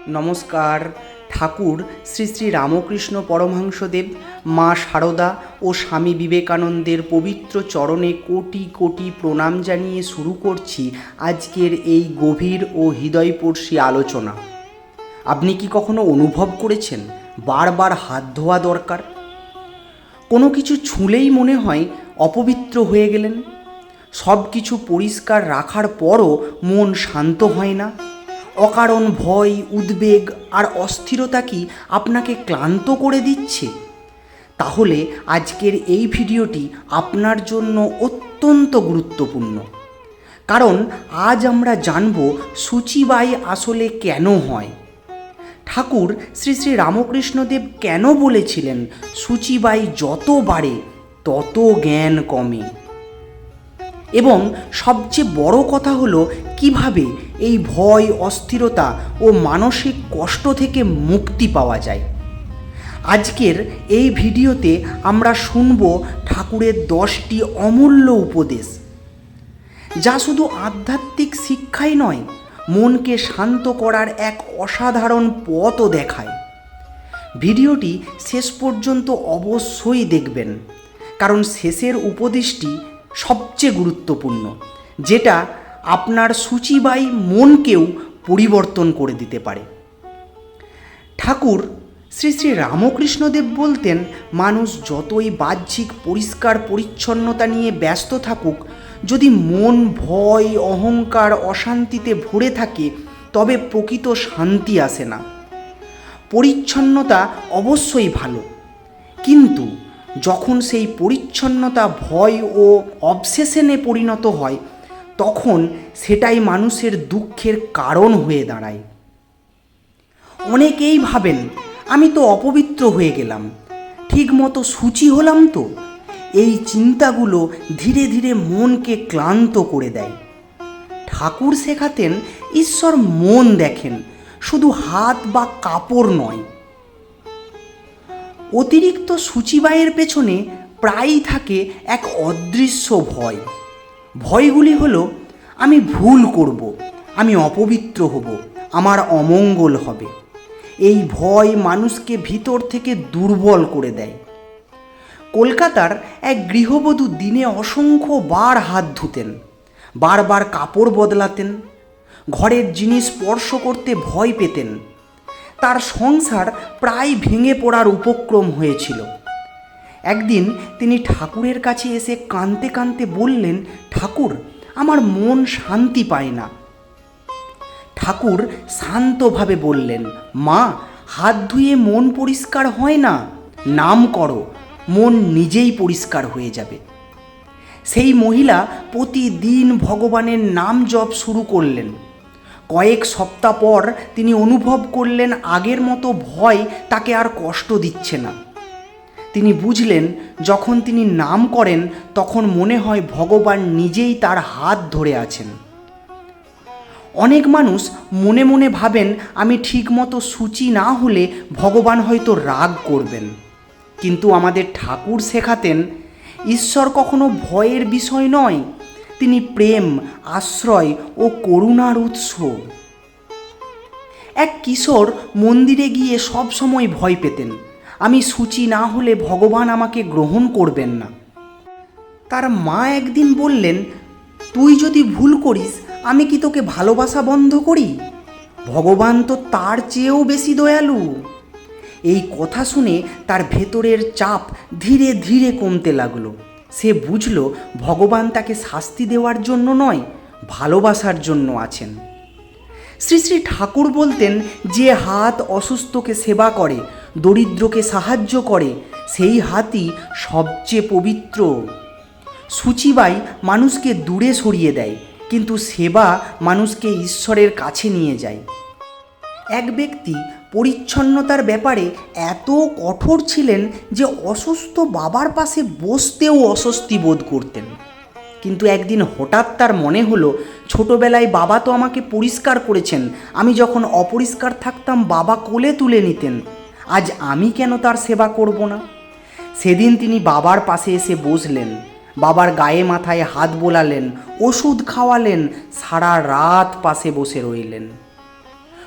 নমস্কার। ঠাকুর শ্রী শ্রী রামকৃষ্ণ পরমহংসদেব, মা শারদা ও স্বামী বিবেকানন্দের পবিত্র চরণে কোটি কোটি প্রণাম জানিয়ে শুরু করছি আজকের এই গভীর ও হৃদয়স্পর্শী আলোচনা। আপনি কি কখনো অনুভব করেছেন বারবার হাত ধোয়া দরকার? কোনো কিছু ছুঁলেই মনে হয় অপবিত্র হয়ে গেলেন। সব কিছু পরিষ্কার রাখার পরও মন শান্ত হয় না। অকারণ ভয়, উদ্বেগ আর অস্থিরতা কি আপনাকে ক্লান্ত করে দিচ্ছে? তাহলে আজকের এই ভিডিওটি আপনার জন্য অত্যন্ত গুরুত্বপূর্ণ। কারণ আজ আমরা জানব শুচিবাই আসলে কেন হয়। ঠাকুর শ্রী শ্রী রামকৃষ্ণদেব কেন বলেছিলেন শুচিবাই যত বাড়ে তত জ্ঞান কমে। এবং সবচেয়ে বড় কথা হলো কিভাবে এই ভয়, অস্থিরতা ও মানসিক কষ্ট থেকে মুক্তি পাওয়া যায়। আজকের এই ভিডিওতে আমরা শুনব ঠাকুরের 10টি অমূল্য উপদেশ, যা শুধু আধ্যাত্মিক শিক্ষাই নয়, মনকে শান্ত করার এক অসাধারণ পথও দেখায়। ভিডিওটি শেষ পর্যন্ত অবশ্যই দেখবেন, কারণ শেষের উপদেশটি সবচেয়ে গুরুত্বপূর্ণ, যেটা আপনার শুচিবাই মনকেও পরিবর্তন করে দিতে পারে। ঠাকুর শ্রী শ্রী রামকৃষ্ণদেব বলতেন, মানুষ যতই বাহ্যিক পরিষ্কার পরিচ্ছন্নতা নিয়ে ব্যস্ত থাকুক, যদি মন ভয়, অহংকার, অশান্তিতে ভরে থাকে তবে প্রকৃত শান্তি আসে না। পরিচ্ছন্নতা অবশ্যই ভালো, কিন্তু যখন সেই পরিচ্ছন্নতা ভয় ও অবসেশনে পরিণত হয়, তখন সেটাই মানুষের দুঃখের কারণ হয়ে দাঁড়ায়। অনেকেই ভাবেন, আমি তো অপবিত্র হয়ে গেলাম, ঠিক মতো শুচি হলাম তো। এই চিন্তাগুলো ধীরে ধীরে মনকে ক্লান্ত করে দেয়। ঠাকুর শেখাতেন, ঈশ্বর মন দেখেন, শুধু হাত বা কাপড় নয়। অতিরিক্ত শুচিবাইয়ের পেছনে প্রায়ই থাকে এক অদৃশ্য ভয়। ভয়গুলি হলো, আমি ভুল করব, আমি অপবিত্র হব, আমার অমঙ্গল হবে। এই ভয় মানুষকে ভিতর থেকে দুর্বল করে দেয়। কলকাতার এক গৃহবধূ দিনে অসংখ্য বার হাত ধুতেন, বারবার কাপড় বদলাতেন, ঘরের জিনিস স্পর্শ করতে ভয় পেতেন। তার সংসার প্রায় ভেঙে পড়ার উপক্রম হয়েছিল। একদিন তিনি ঠাকুরের কাছে এসে কাঁদতে কাঁদতে বললেন, ঠাকুর, আমার মন শান্তি পায় না। ঠাকুর শান্তভাবে বললেন, মা, হাত ধুয়ে মন পরিষ্কার হয় না, নাম করো, মন নিজেই পরিষ্কার হয়ে যাবে। সেই মহিলা প্রতিদিন ভগবানের নাম জপ শুরু করলেন। কয়েক সপ্তাহ পর তিনি অনুভব করলেন আগের মতো ভয় তাকে আর কষ্ট দিচ্ছে না। তিনি বুঝলেন, যখন তিনি নাম করেন তখন মনে হয় ভগবান নিজেই তার হাত ধরে আছেন। অনেক মানুষ মনে মনে ভাবেন, আমি ঠিকমতো শুচি না হলে ভগবান হয়তো রাগ করবেন। কিন্তু আমাদের ঠাকুর শেখাতেন, ঈশ্বর কখনো ভয়ের বিষয় নয়, তিনি প্রেম, আশ্রয় ও করুণার উৎস। এক কিশোর মন্দিরে গিয়ে সব সময় ভয় পেতেন, আমি শুচি না হলে ভগবান আমাকে গ্রহণ করবেন না। তার মা একদিন বললেন, তুই যদি ভুল করিস, আমি কি তোকে ভালোবাসা বন্ধ করি? ভগবান তো তার চেয়েও বেশি দয়ালু। এই কথা শুনে তার ভেতরের চাপ ধীরে ধীরে কমতে লাগলো। সে বুঝল, ভগবান তাকে শাস্তি দেওয়ার জন্য নয়, ভালোবাসার জন্য আছেন। শ্রী শ্রী ঠাকুর বলতেন, যে হাত অসুস্থকে সেবা করে, দরিদ্রকে সাহায্য করে, সেই হাতই সবচেয়ে পবিত্র। শুচিবাই মানুষকে দূরে সরিয়ে দেয়, কিন্তু সেবা মানুষকে ঈশ্বরের কাছে নিয়ে যায়। এক ব্যক্তি পরিচ্ছন্নতার ব্যাপারে এত কঠোর ছিলেন যে অসুস্থ বাবার পাশে বসতেও অস্বস্তি বোধ করতেন। কিন্তু একদিন হঠাৎ তার মনে হলো, ছোটবেলায় বাবা তো আমাকে পরিষ্কার করেছেন, আমি যখন অপরিষ্কার থাকতাম বাবা কোলে তুলে নিতেন, আজ আমি কেন তার সেবা করব না? সেদিন তিনি বাবার পাশে এসে বসলেন, বাবার গায়ে মাথায় হাত বোলালেন, ওষুধ খাওয়ালেন, সারা রাত পাশে বসে রইলেন।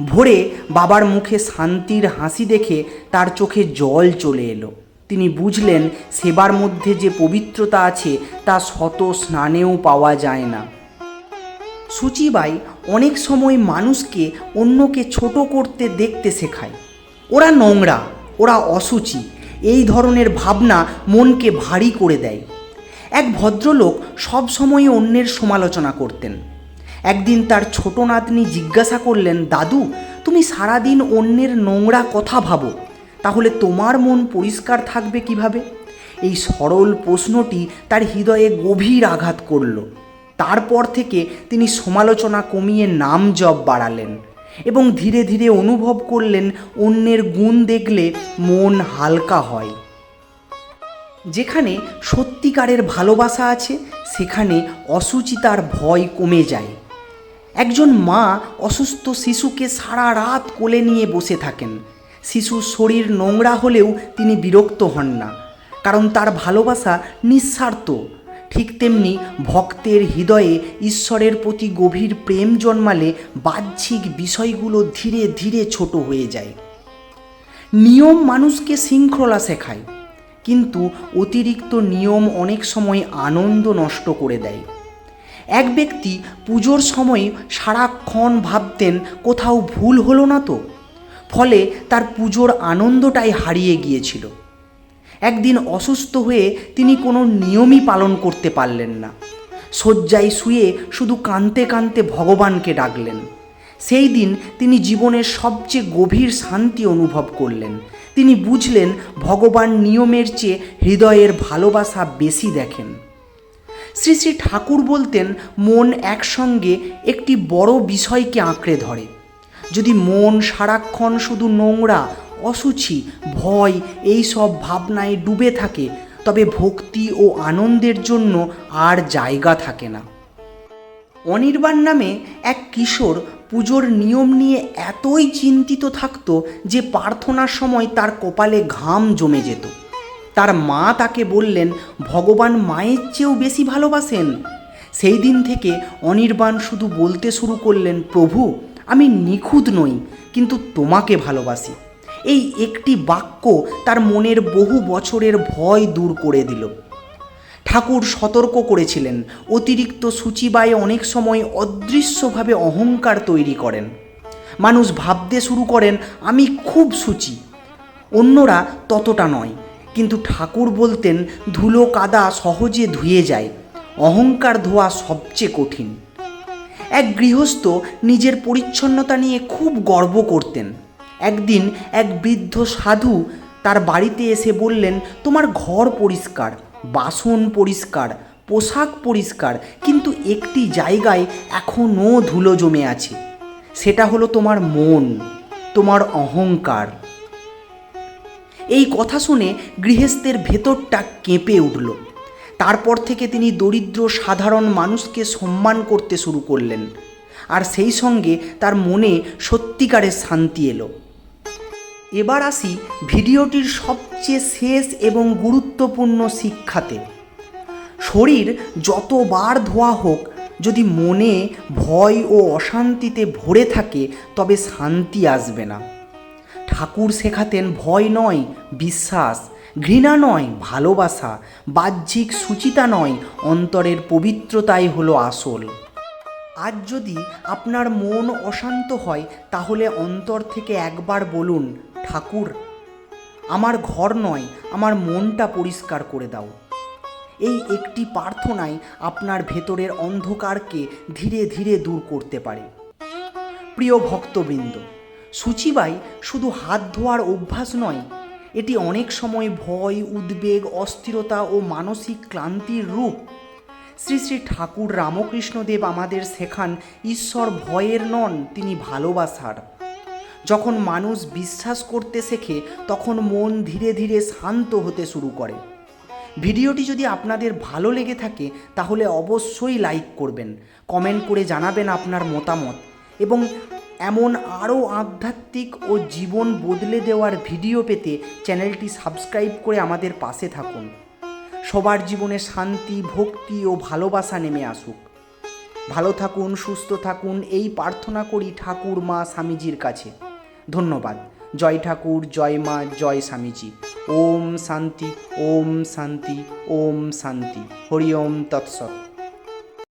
ভোরে বাবার মুখে শান্তির হাসি দেখে তার চোখে জল চলে এলো। তিনি বুঝলেন সেবার মধ্যে যে পবিত্রতা আছে তা শত স্নানেও পাওয়া যায় না। সূচিবাই অনেক সময় মানুষকে অন্যকে ছোট করতে দেখতে শেখায়। ওরা নোংরা, ওরা অসুচি, এই ধরনের ভাবনা মনকে ভারী করে দেয়। এক ভদ্রলোক সবসময় অন্যের সমালোচনা করতেন। একদিন তার ছোট নাতনি জিজ্ঞাসা করলেন, দাদু, তুমি সারাদিন অন্যের নোংরা কথা ভাবো, তাহলে তোমার মন পরিষ্কার থাকবে কিভাবে? এই সরল প্রশ্নটি তার হৃদয়ে গভীর আঘাত করল। তারপর থেকে তিনি সমালোচনা কমিয়ে নাম জপ বাড়ালেন এবং ধীরে ধীরে অনুভব করলেন অন্যের গুণ দেখলে মন হালকা হয়। যেখানে সত্যিকারের ভালোবাসা আছে সেখানে অসুচিতার ভয় কমে যায়। একজন মা অসুস্থ শিশুকে সারা রাত কোলে নিয়ে বসে থাকেন। শিশুর শরীর নোংরা হলেও তিনি বিরক্ত হন না, কারণ তার ভালোবাসা নিঃস্বার্থ। ঠিক তেমনি ভক্তের হৃদয়ে ঈশ্বরের প্রতি গভীর প্রেম জন্মালে বাহ্যিক বিষয়গুলো ধীরে ধীরে ছোট হয়ে যায়। নিয়ম মানুষকে শৃঙ্খলা শেখায়, কিন্তু অতিরিক্ত নিয়ম অনেক সময় আনন্দ নষ্ট করে দেয়। এক ব্যক্তি পুজোর সময় সারাক্ষণ ভাবতেন কোথাও ভুল হলো না তো, ফলে তার পুজোর আনন্দটাই হারিয়ে গিয়েছিল। একদিন অসুস্থ হয়ে তিনি কোনো নিয়মই পালন করতে পারলেন না। শয্যায় শুয়ে শুধু কাঁদতে কাঁদতে ভগবানকে ডাকলেন। সেই দিন তিনি জীবনের সবচেয়ে গভীর শান্তি অনুভব করলেন। তিনি বুঝলেন ভগবান নিয়মের চেয়ে হৃদয়ের ভালোবাসা বেশি দেখেন। শ্রী শ্রী ঠাকুর বলতেন, মন একসঙ্গে একটি বড় বিষয়কে আঁকড়ে ধরে। যদি মন সারাক্ষণ শুধু নোংরা, অসুচি, ভয় এই সব ভাবনায় ডুবে থাকে, তবে ভক্তি ও আনন্দের জন্য আর জায়গা থাকে না। অনির্বাণ নামে এক কিশোর পুজোর নিয়ম নিয়ে এতই চিন্তিত থাকত যে প্রার্থনার সময় তার কপালে ঘাম জমে যেত। তার মা তাকে বললেন, ভগবান মায়ের চেয়েও বেশি ভালোবাসেন। সেই দিন থেকে অনির্বাণ শুধু বলতে শুরু করলেন, প্রভু, আমি নিখুঁত নই, কিন্তু তোমাকে ভালোবাসি। এই একটি বাক্য তার মনের বহু বছরের ভয় দূর করে দিল। ঠাকুর সতর্ক করেছিলেন, অতিরিক্ত সূচিবায় অনেক সময় অদৃশ্যভাবে অহংকার তৈরি করেন। মানুষ ভাবতে শুরু করেন, আমি খুব সূচি, অন্যরা ততটা নয়। কিন্তু ঠাকুর বলতেন, ধুলো কাদা সহজে ধুয়ে যায়, অহংকার ধোয়া সবচেয়ে কঠিন। এক গৃহস্থ নিজের পরিচ্ছন্নতা নিয়ে খুব গর্ব করতেন। একদিন এক বৃদ্ধ সাধু তার বাড়িতে এসে বললেন, তোমার ঘর পরিষ্কার, বাসন পরিষ্কার, পোশাক পরিষ্কার, কিন্তু একটি জায়গায় এখনও ধুলো জমে আছে। সেটা হলো তোমার মন, তোমার অহংকার। এই কথা শুনে গৃহস্থের ভেতরটা কেঁপে উঠল। তারপর থেকে তিনি দরিদ্র সাধারণ মানুষকে সম্মান করতে শুরু করলেন, আর সেই সঙ্গে তার মনে সত্যিকারের শান্তি এলো। এবার আসি ভিডিওটির সবচেয়ে শেষ এবং গুরুত্বপূর্ণ শিক্ষাতে। শরীর যতবার ধোয়া হোক, যদি মনে ভয় ও অশান্তিতে ভরে থাকে তবে শান্তি আসবে না। ঠাকুর শেখাতেন, ভয় নয় বিশ্বাস, ঘৃণা নয় ভালোবাসা, বাহ্যিক সুচিতা নয় অন্তরের পবিত্রতাই হলো আসল। আজ যদি আপনার মন অশান্ত হয়, তাহলে অন্তর থেকে একবার বলুন, ঠাকুর, আমার ঘর নয়, আমার মনটা পরিষ্কার করে দাও। এই একটি প্রার্থনাই আপনার ভেতরের অন্ধকারকে ধীরে ধীরে দূর করতে পারে। প্রিয় ভক্তবৃন্দ, সূচিবাই শুধু হাত ধোয়ার অভ্যাস নয়, এটি অনেক সময় ভয়, উদ্বেগ, অস্থিরতা ও মানসিক ক্লান্তির রূপ। শ্রী শ্রী ঠাকুর রামকৃষ্ণদেব আমাদের শেখান, ঈশ্বর ভয়ের নন, তিনি ভালোবাসার। যখন মানুষ বিশ্বাস করতে শেখে, তখন মন ধীরে ধীরে শান্ত হতে শুরু করে। ভিডিওটি যদি আপনাদের ভালো লেগে থাকে তাহলে অবশ্যই লাইক করবেন, কমেন্ট করে জানাবেন আপনার মতামত, এবং এমন আরও আধ্যাত্মিক ও জীবন বদলে দেওয়ার ভিডিও পেতে চ্যানেলটি সাবস্ক্রাইব করে আমাদের পাশে থাকুন। সবার জীবনে শান্তি, ভক্তি ও ভালোবাসা নেমে আসুক। ভালো থাকুন, সুস্থ থাকুন, এই প্রার্থনা করি ঠাকুর মা স্বামীজির কাছে। ধন্যবাদ। জয় ঠাকুর, জয় মা, জয় স্বামীজি। ওম শান্তি, ওম শান্তি, ওম শান্তি। হরি ওম তৎসৎ।